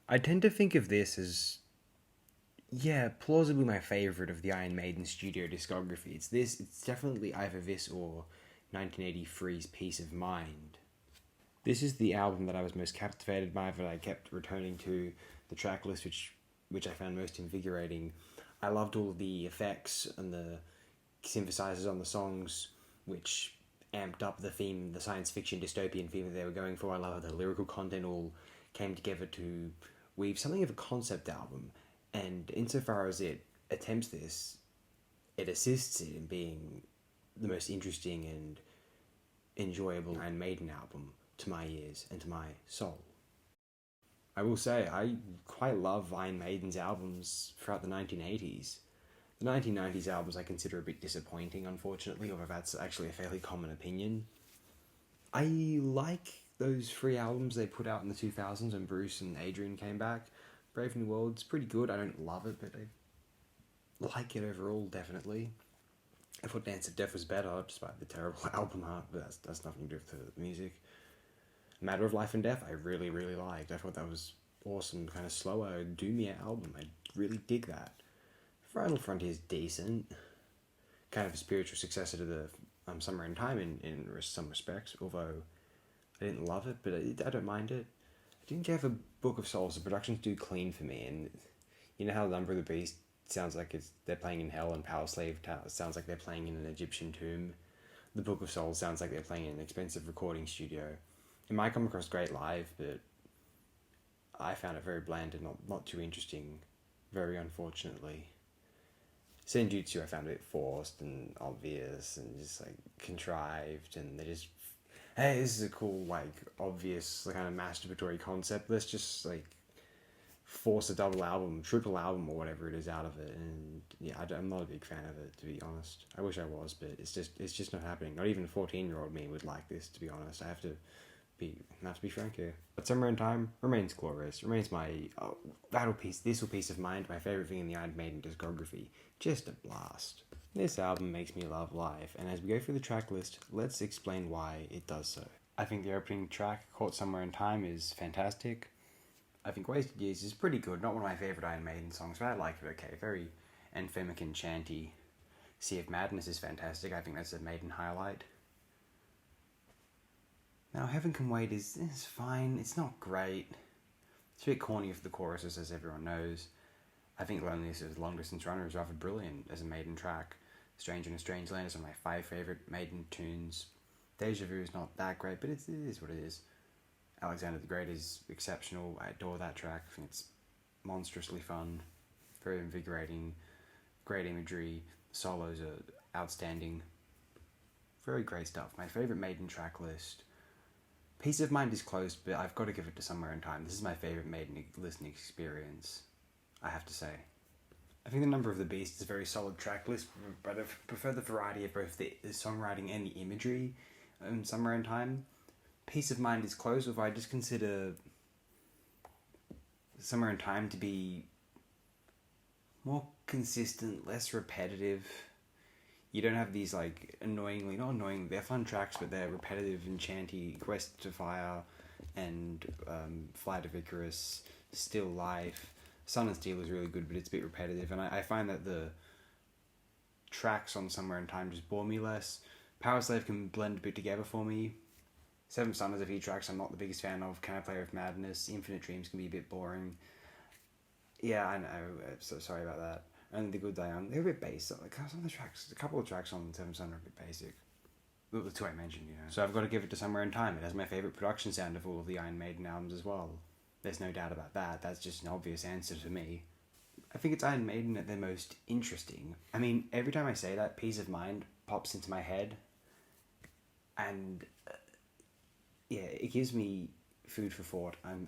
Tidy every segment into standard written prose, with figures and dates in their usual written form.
I tend to think of this as, yeah, plausibly my favourite of the Iron Maiden studio discography. It's definitely either this or 1983's Peace of Mind. This is the album that I was most captivated by, that I kept returning to, the track list which I found most invigorating. I loved all of the effects and the synthesizers on the songs, which amped up the theme, the science fiction dystopian theme that they were going for. I love how the lyrical content all came together to weave something of a concept album. And insofar as it attempts this, it assists it in being the most interesting and enjoyable Iron Maiden album to my ears and to my soul. I will say, I quite love Iron Maiden's albums throughout the 1980s. The 1990s albums I consider a bit disappointing, unfortunately, although that's actually a fairly common opinion. I like those three albums they put out in the 2000s when Bruce and Adrian came back. Brave New World's pretty good. I don't love it, but I like it overall, definitely. I thought Dance of Death was better, despite the terrible album art, but that's nothing to do with the music. Matter of Life and Death, I really, really liked. I thought that was awesome, kind of slower, doomier album. I really dig that. Final Frontier is decent. Kind of a spiritual successor to the Summer in Time in some respects, although I didn't love it, but I don't mind it. I didn't care for Book of Souls. The production's too clean for me, and you know how Number of the Beast sounds like they're playing in hell, and Power Slave sounds like they're playing in an Egyptian tomb. The Book of Souls sounds like they're playing in an expensive recording studio. It might come across great live, but I found it very bland and not too interesting, very unfortunately. Senjutsu I found a bit forced and obvious and just like contrived, and they just, hey, this is a cool, like, obvious kind of masturbatory concept. Let's just like force a double album, triple album, or whatever it is out of it. And yeah, I'm not a big fan of it, to be honest. I wish I was, but it's just not happening. Not even a 14-year-old me would like this, to be honest. I have to be frank here. But Summer in Time remains glorious. Remains my vital piece, this piece of mind, my favorite thing in the Iron Maiden discography. Just a blast. This album makes me love life, and as we go through the track list, let's explain why it does so. I think the opening track, Caught Somewhere in Time, is fantastic. I think Wasted Years is pretty good. Not one of my favourite Iron Maiden songs, but I like it okay. Very anthemic and chanty. Sea of Madness is fantastic. I think that's a Maiden highlight. Now, Heaven Can Wait is fine. It's not great. It's a bit corny for the choruses, as everyone knows. I think Loneliness as Long Distance Runner is rather brilliant as a Maiden track. Stranger in a Strange Land is one of my 5 favourite Maiden tunes. Deja-Vu is not that great, but it is what it is. Alexander the Great is exceptional. I adore that track. I think it's monstrously fun, very invigorating, great imagery. The solos are outstanding. Very great stuff. My favourite Maiden track list. Peace of Mind is close, but I've got to give it to Somewhere in Time. This is my favourite Maiden listening experience, I have to say. I think the Number of the Beast is a very solid track list, but I prefer the variety of both the songwriting and the imagery in Somewhere in Time. Peace of Mind is close, although I just consider Somewhere in Time to be more consistent, less repetitive. You don't have these not annoyingly, they're fun tracks, but they're repetitive and chanty. Quest to Fire and Flight of Icarus, Still Life. Sun and Steel is really good, but it's a bit repetitive, and I find that the tracks on Somewhere in Time just bore me less. Power Slave can blend a bit together for me. Seventh Son has a few tracks I'm not the biggest fan of. Can I Play with Madness? Infinite Dreams can be a bit boring. Yeah, I know. So sorry about that. And The Good Die Young, they're a bit basic. Like some of the tracks, a couple of tracks on Seventh Son are a bit basic. The two I mentioned, So I've got to give it to Somewhere in Time. It has my favourite production sound of all of the Iron Maiden albums as well. There's no doubt about that. That's just an obvious answer to me. I think it's Iron Maiden at their most interesting. I mean, every time I say that, Peace of Mind pops into my head. And it gives me food for thought. I'm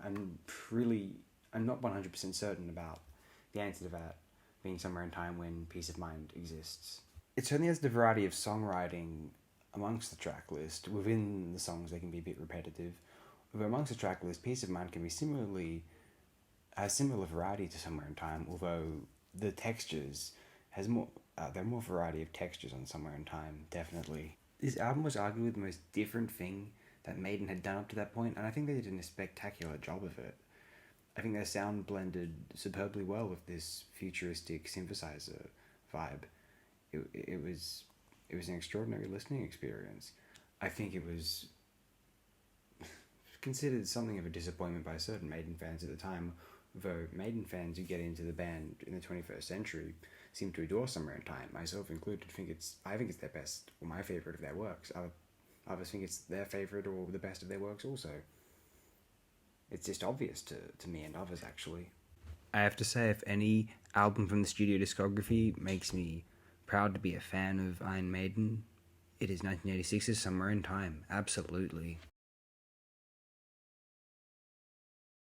not 100% certain about the answer to that being Somewhere in Time when Peace of Mind exists. It certainly has the variety of songwriting amongst the track list. Within the songs, they can be a bit repetitive. But amongst the track list, Peace of Mind can be has similar variety to Somewhere in Time, although the textures has more. There are more variety of textures on Somewhere in Time, definitely. This album was arguably the most different thing that Maiden had done up to that point, and I think they did a spectacular job of it. I think their sound blended superbly well with this futuristic synthesizer vibe. It was an extraordinary listening experience. I think it was considered something of a disappointment by certain Maiden fans at the time, though Maiden fans who get into the band in the 21st century seem to adore Somewhere in Time, myself included. I think it's their best, or my favourite of their works. Others think it's their favourite or the best of their works also. It's just obvious to me and others, actually. I have to say, if any album from the studio discography makes me proud to be a fan of Iron Maiden, it is 1986's Somewhere in Time. Absolutely.